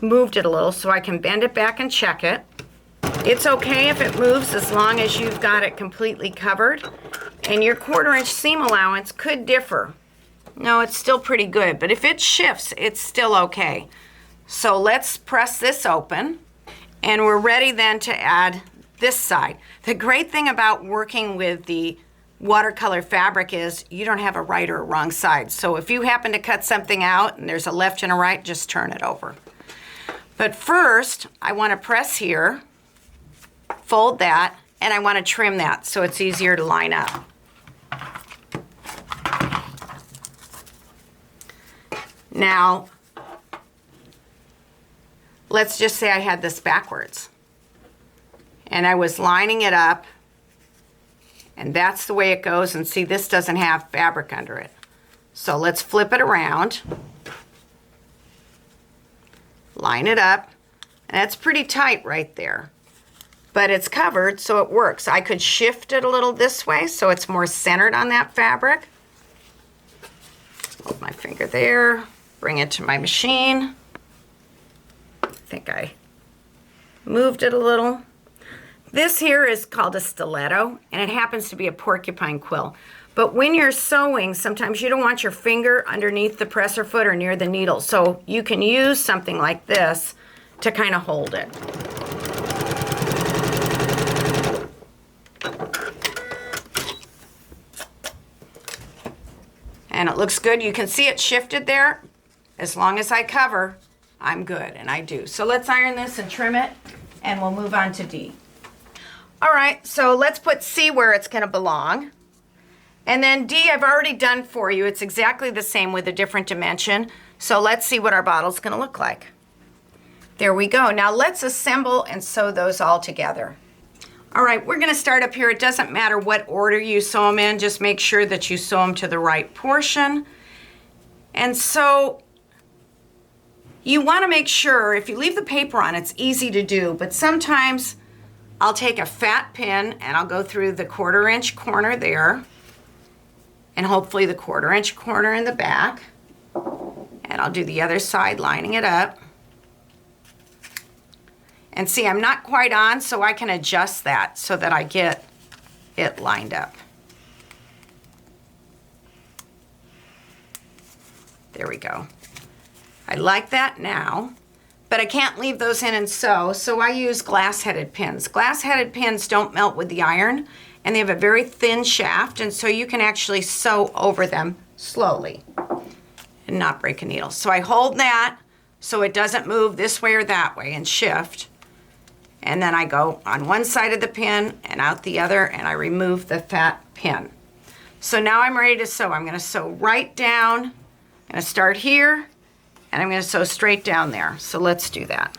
moved it a little so I can bend it back and check it. It's okay if it moves as long as you've got it completely covered. And your 1/4 inch seam allowance could differ. No, it's still pretty good, but if it shifts, it's still okay. So let's press this open, and we're ready then to add this side. The great thing about working with the watercolor fabric is you don't have a right or a wrong side. So if you happen to cut something out and there's a left and a right, just turn it over. But first, I want to press here, fold that, and I want to trim that so it's easier to line up. Now, let's just say I had this backwards and I was lining it up, and that's the way it goes. And see, this doesn't have fabric under it. So let's flip it around, line it up, and that's pretty tight right there. But it's covered, so it works. I could shift it a little this way so it's more centered on that fabric. Hold my finger there, bring it to my machine. I think I moved it a little. This here is called a stiletto, and it happens to be a porcupine quill. But when you're sewing, sometimes you don't want your finger underneath the presser foot or near the needle, so you can use something like this to kind of hold it. And it looks good. You can see it shifted there. As long as I cover, I'm good, and I do. So let's iron this and trim it, and we'll move on to D. All right, so let's put C where it's gonna belong. And then D I've already done for you. It's exactly the same with a different dimension. So let's see what our bottle's gonna look like. There we go. Now let's assemble and sew those all together. All right, we're gonna start up here. It doesn't matter what order you sew them in, just make sure that you sew them to the right portion. And so you wanna make sure, if you leave the paper on, it's easy to do, but sometimes I'll take a fat pin and I'll go through the 1/4 inch corner there, and hopefully the 1/4 inch corner in the back. And I'll do the other side, lining it up. And see, I'm not quite on, so I can adjust that so that I get it lined up. There we go. I like that now, but I can't leave those in and sew, so I use glass-headed pins. Glass-headed pins don't melt with the iron, and they have a very thin shaft, and so you can actually sew over them slowly and not break a needle. So I hold that so it doesn't move this way or that way and shift. And then I go on one side of the pin and out the other, and I remove the fat pin. So now I'm ready to sew. I'm gonna sew right down. I'm gonna start here, and I'm gonna sew straight down there. So let's do that.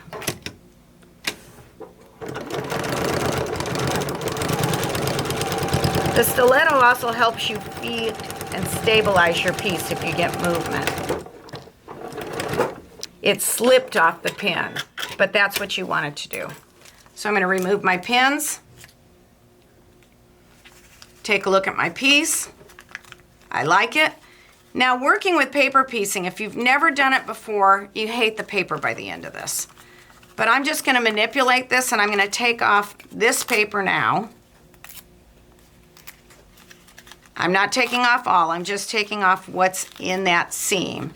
The stiletto also helps you feed and stabilize your piece if you get movement. It slipped off the pin, but that's what you want it to do. So I'm going to remove my pins, take a look at my piece. I like it. Now, working with paper piecing, if you've never done it before, you hate the paper by the end of this. But I'm just going to manipulate this, and I'm going to take off this paper now. I'm not taking off all, I'm just taking off what's in that seam.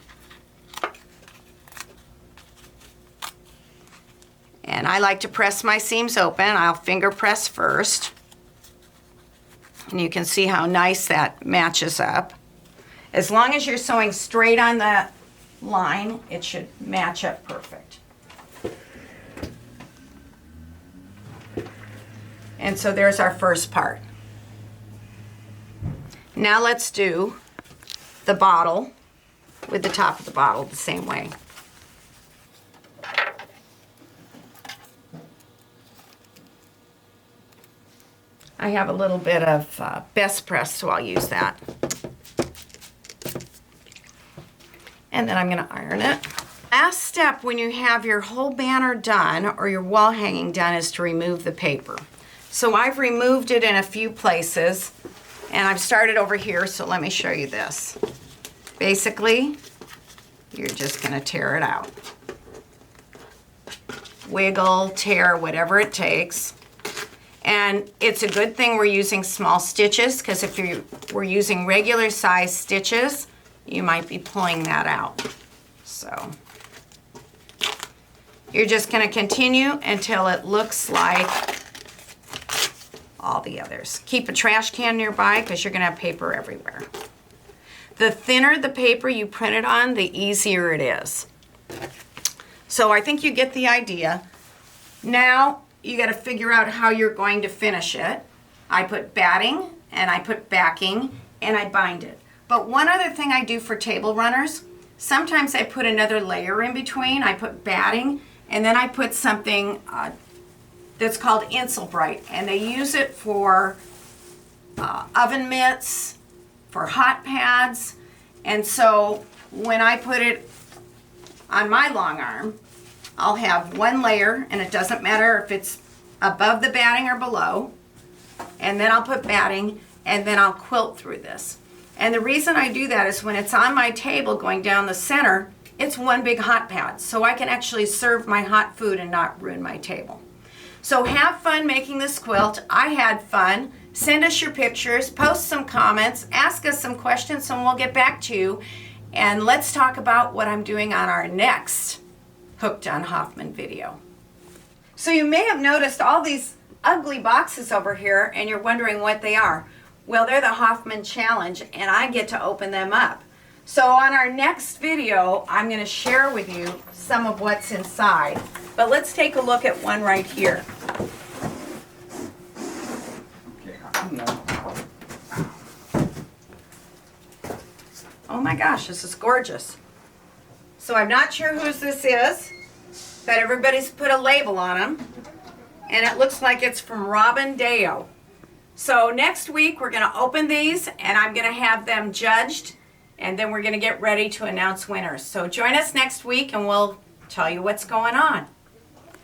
And I like to press my seams open. I'll finger press first. And you can see how nice that matches up. As long as you're sewing straight on that line, it should match up perfect. And so there's our first part. Now let's do the bottle with the top of the bottle the same way. I have a little bit of best press, so I'll use that. And then I'm going to iron it. Last step when you have your whole banner done or your wall hanging done is to remove the paper. So I've removed it in a few places, and I've started over here, so let me show you this. Basically, you're just going to tear it out. wiggle, tear, whatever it takes. And it's a good thing we're using small stitches, because if you were using regular size stitches, you might be pulling that out. So you're just going to continue until it looks like all the others. Keep a trash can nearby because you're going to have paper everywhere. The thinner the paper you print it on, the easier it is. So I think you get the idea. Now you got to figure out how you're going to finish it. I put batting and I put backing and I bind it. But one other thing I do for table runners, sometimes I put another layer in between. I put batting and then I put something that's called Insulbright, and they use it for oven mitts, for hot pads. And so when I put it on my long arm, I'll have one layer, and it doesn't matter if it's above the batting or below, and then I'll put batting, and then I'll quilt through this. And the reason I do that is when it's on my table going down the center, it's one big hot pad, so I can actually serve my hot food and not ruin my table. So have fun making this quilt. I had fun. Send us your pictures, post some comments, ask us some questions, and we'll get back to you. And let's talk about what I'm doing on our next Hooked on Hoffman video. So you may have noticed all these ugly boxes over here, and you're wondering what they are. Well, they're the Hoffman Challenge, and I get to open them up. So on our next video, I'm going to share with you some of what's inside. But let's take a look at one right here. Oh my gosh, this is gorgeous. So I'm not sure whose this is, but everybody's put a label on them. And it looks like it's from Robin Deo. So next week we're going to open these, and I'm going to have them judged, and then we're going to get ready to announce winners. So join us next week and we'll tell you what's going on.